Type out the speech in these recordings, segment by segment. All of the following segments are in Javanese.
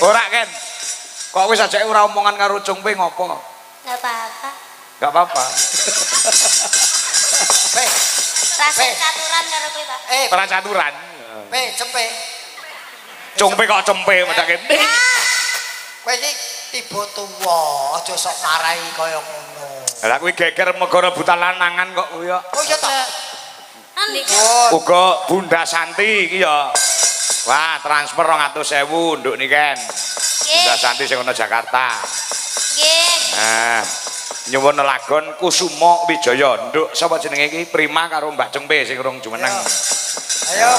Ora Ken. Kok wis ajake ora omongan karo Cungpe ngopo? Enggak apa-apa. Enggak apa-apa. Rasa caturan karo kowe, Pak. Ora caturan. Cempe. Cungpe kok cempe medake. Kowe iki tiba tuwa, aja sok marai kaya ngono. Lah kuwi geger mergo rebutan lanangan kok kuwi ya. Oh iya ta. Uga Bunda Santi iki ya. Wah, transfer 200.000 nduk niken. Bunda Santi sing ana Jakarta. Nggih. Nah, nyuwun lagon Kusuma Wijaya. Nduk sapa jenenge iki? Prima karo Mbak Cengpe sing urung jumeneng. Ayo.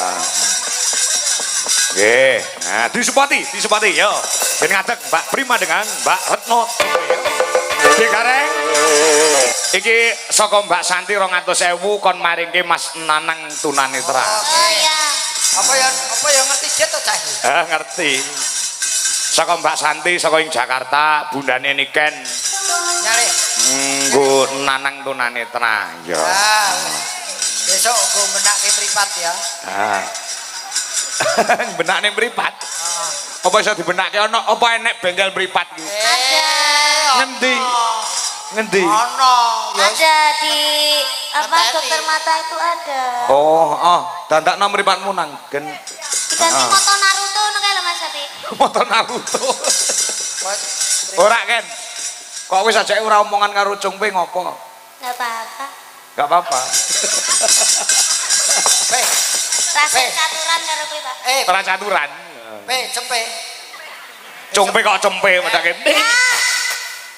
Nggih. Nah, disupati yo. Ben ngadeg Mbak Prima dengan Mbak Retno. Dikareng. Iki saka Mbak Santi 200.000 kon maringke Mas Nanang tunanetra. Oh iya. Apa ya ngerti jet to cah iki? Ngerti. Saka Mbak Santi saka ing Jakarta, bundane niken. Nyale. Nggo Nanang tunanetra. Ya. Besok nggo menake mripat ya. Benakne mripat. Apa iso dibenake ana apa enek bengkel mripat iki? Ada. Ngendi? Ono. Ada di apa dokter mata itu ada. Oh, dandakno mripatmu nang gen Diganti moto Naruto ngono kae lho Mas Ati. moto Naruto. Ora Ken. Kok wis ajake ora omongan karo Cungpe ngopo? Enggak apa-apa. Enggak apa-apa. Rasa caturan karo kowe, Pak. Ora caturan. Cempe. Cungpe kok cempe medake.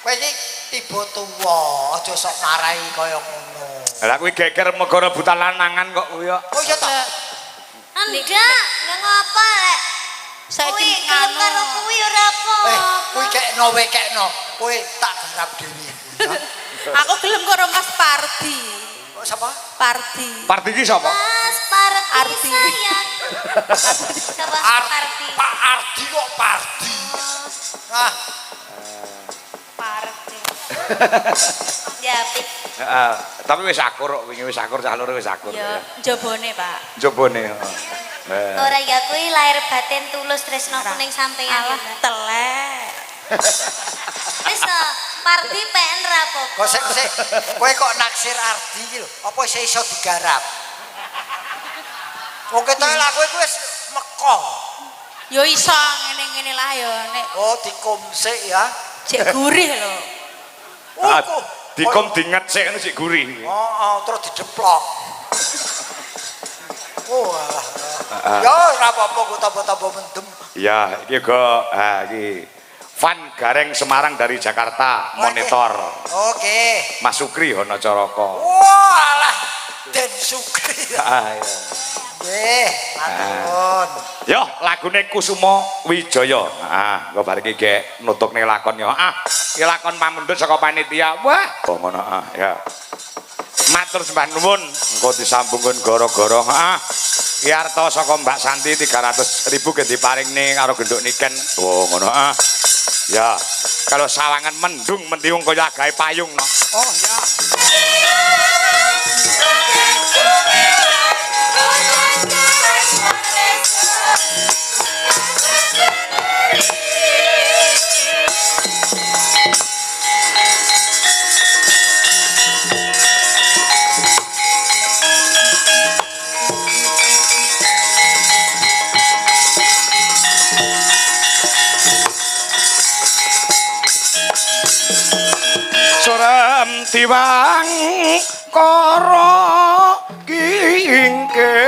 Kowe iki tiba tuwa, aja sok marai kaya ngono. Lah kuwi geger mergo rebutan lanangan kok kuwi ya. Oh iya ta. Enggak ngapa lek. Saiki gelem karo kuwi ora apa. Kowe kekno. Kowe tak garap dhewe. Aku gelem karo Mas Pardi. Kok sapa? Pardi. Parti iki sapa? Mas Pardi Arti. sayang. Siapa Pardi? Pak Ardi kok Pardi. Nah, Pardi. Ya, Pik. Heeh, tapi wis akur kok wingi wis akur cah loro wis akur. Ya, jobone, Pak. Jobone. Ora ya kuwi lahir batin tulus tresno kuning sampeyan. Alah, telek. Wis Pardi pen ra apa. kok sik kowe kok naksir Ardi iki lho. Apa iso digarap? Wong ketoke lak kowe wis meko. Yo iso ngene-ngene lah yo nek Oh, dikumsik ya. jek gurih lho. Dikom dinget sik ngono sik gurih. Terus dideplok. Wah. Ya ora apa-apa kok tambah-tambah mendem. Ya, iki go iki Van Gareng Semarang dari Jakarta monitor. Oke. Mas Sukri Hono Coroko. Walah, Den Sukri. Iya. Nggih, matur. Yo, lagune Kusuma Wijaya. Engko bar iki gek nutukne lakon yo. Iki lakon pamundhut saka panitia. Wah, ngono ya. Matur sembah nuwun, engko disambungkeun goro-goro. Ki arta saka Mbak Santi 300.000 ge diparingne karo genduk niken. Oh, ngono Ya, kalau sawangan mendung mendiung kaya gawe payung no. Oh ya. Sorem tiwang karo kingken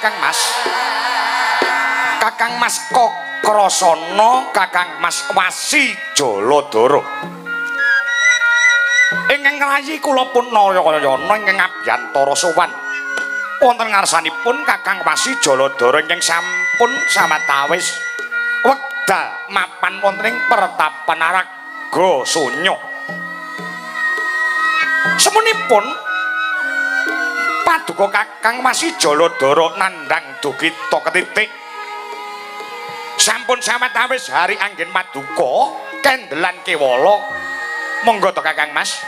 Kakang Mas. Kakang Mas Kokrasana, Kakang Mas Wasi Jaladara. Ingkang rayi kula pun Narayana ingkang abiyantara sowan wonten ngarsanipun Kakang Wasi Jaladara ingkang sampun samatawis wekdal mapan wonten ing pertapan Araga Sonya. Semunipun paduka Kakang Wasi Jaladara nandhang dukita ketitik sampun samatawis hari anggen paduka kendelan kewala. Monggo to Kakang Mas.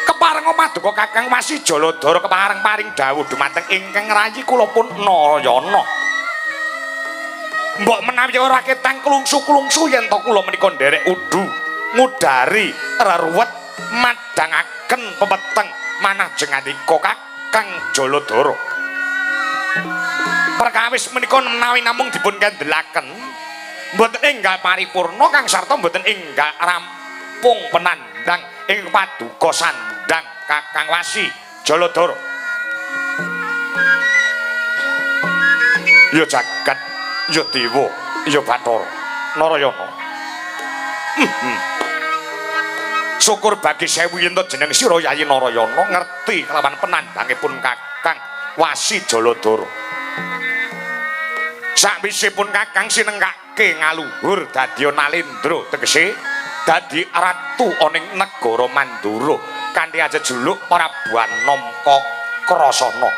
Kepareng paduka Kakang Wasi Jaladara kepareng paring dawuh dumateng ingkang rayi kula pun Narayana. Mbok menawi ora ketang klungsu-klungsu yen to kula menika nderek udu ngudari reruwet madhangaken pepeteng manah jengandika Kakang Jaladara. Perkawis menika menawi namung dipun kandelaken mboten enggal paripurna kang sarta mboten enggal rampung penandang ing paduka sandang Kakang Wasi Jaladara. Ya jagat, ya dewa, ya Bathara Narayana. Syukur bagi sewu yen to jeneng sira Yayi Narayana ngerti kelawan penandhangipun Kakang Wasi Jaladara. Sakwisipun Kakang sinengkake ngaluhur dadi Nalendra tegese dadi ratu aning negara Mandura kanthi ajejuluk Prabu Anamka Krasana.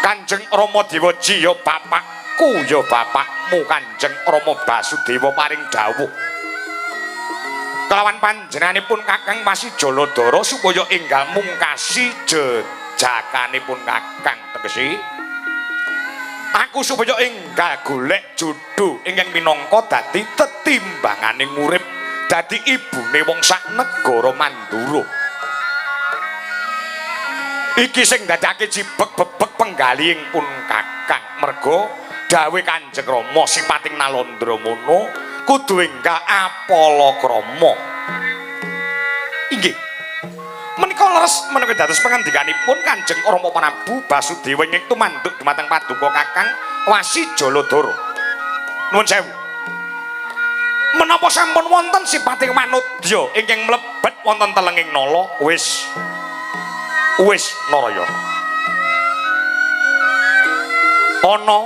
Kanjeng Rama Dewaji ya bapakku ya bapakmu Kanjeng Rama Basudewa paring dawuh kelawan panjenenganipun Kakang Wasi Jaladara supaya enggal mungkasi jejakanipun Kakang tegese aku supaya enggal golek jodoh ingkang minangka dadi tetimbanganing urip dadi ibune wong sak negara Mandura. Iki sing dadake jibek-bebek penggalihing pun Kakang merga dawuh Kanjeng Rama sipating Nalandra mono kudu enggal apalakrama. Inggih. Menika leres menawi dados pangandikanipun Kanjeng Rama Prabu Basudewa ingkang tumanduk dumateng paduka Kakang Wasi Jaladara. Nuwun sewu. Menapa sampun wonten sipating manudya ingkang mlebet wonten telenging nala wis Narayana. Ana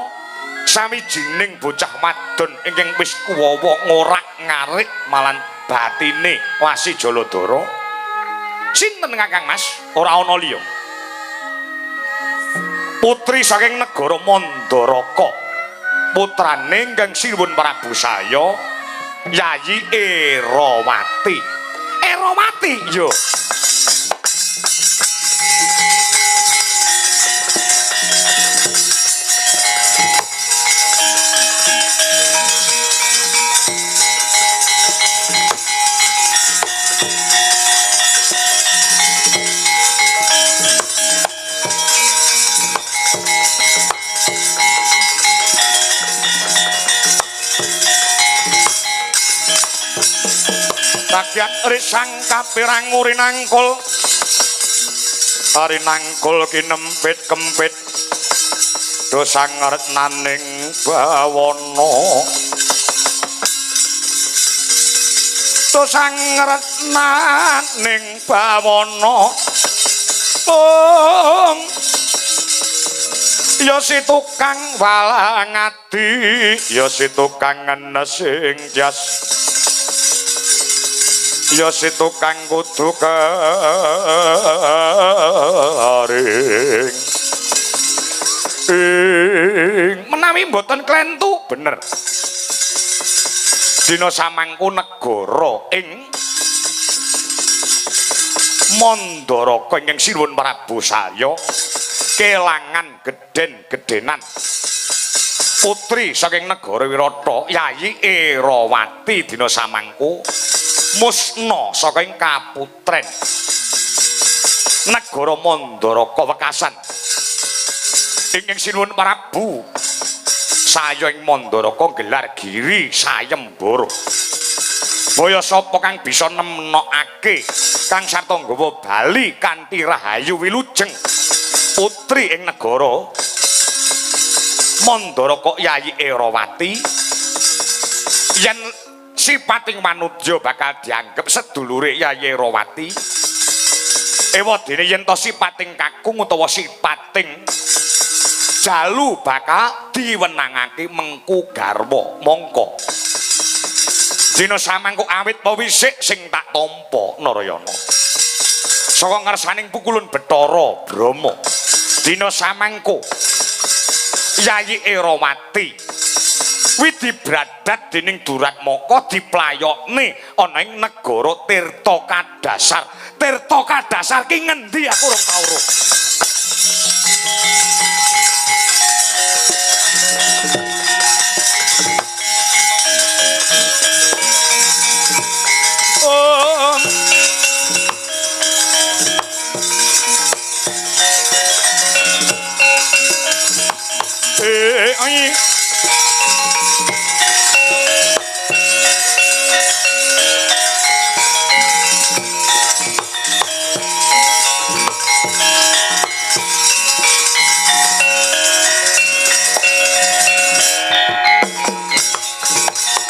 sawijining bocah wadon ingkang wis kuwawa ngorak-ngarik malan batine Wasi Jaladara. Sinten Kakang Mas? Ora ana liya. Putri saking negara Mandaraka. Putrane ingkang sinuwun Prabu saya Yayi Erawati. Erawati yo. Rakyat risang kapirang urinangkul arinangkul kinempit kempit dosa ngretnaning bawana dosa ngretnaning bawana ya si tukang walangadi ya si tukang ngenesing jas ya si tukang kudu garing menawi mboten klentu bener dina samangku negara ing Mandaraka ingkang sinuwun Prabu saya kelangan geden-gedenan putri saking negara Wirata Yayi Erawati dina samangku musna saka ing kaputren negara Mandaraka wekasan ingkang sinuwun Prabu saya ing Mandaraka gelar Giri Sayembara. Baya sapa kang bisa nemnokake kang sarta nggawa bali kanthi rahayu wilujeng putri ing negara Mandara kok Yayi Erawati yen sipating manudya bakal dianggep sedulure Yayi Erawati ewadene yen to sipating kakung utawa sipating jalu bakal diwenangake mengku garwa mongko dina samangku awit pawisik sing tak tampa Narayana saka ngarsaning pukulun Bathara Brama dina samangku Yayi Erawati widibradat dening Duratmaka diplayokne ana ing negara Tirta Kadasar. Tirta Kadasar ki ngendi aku ora tau weruh. Oh ai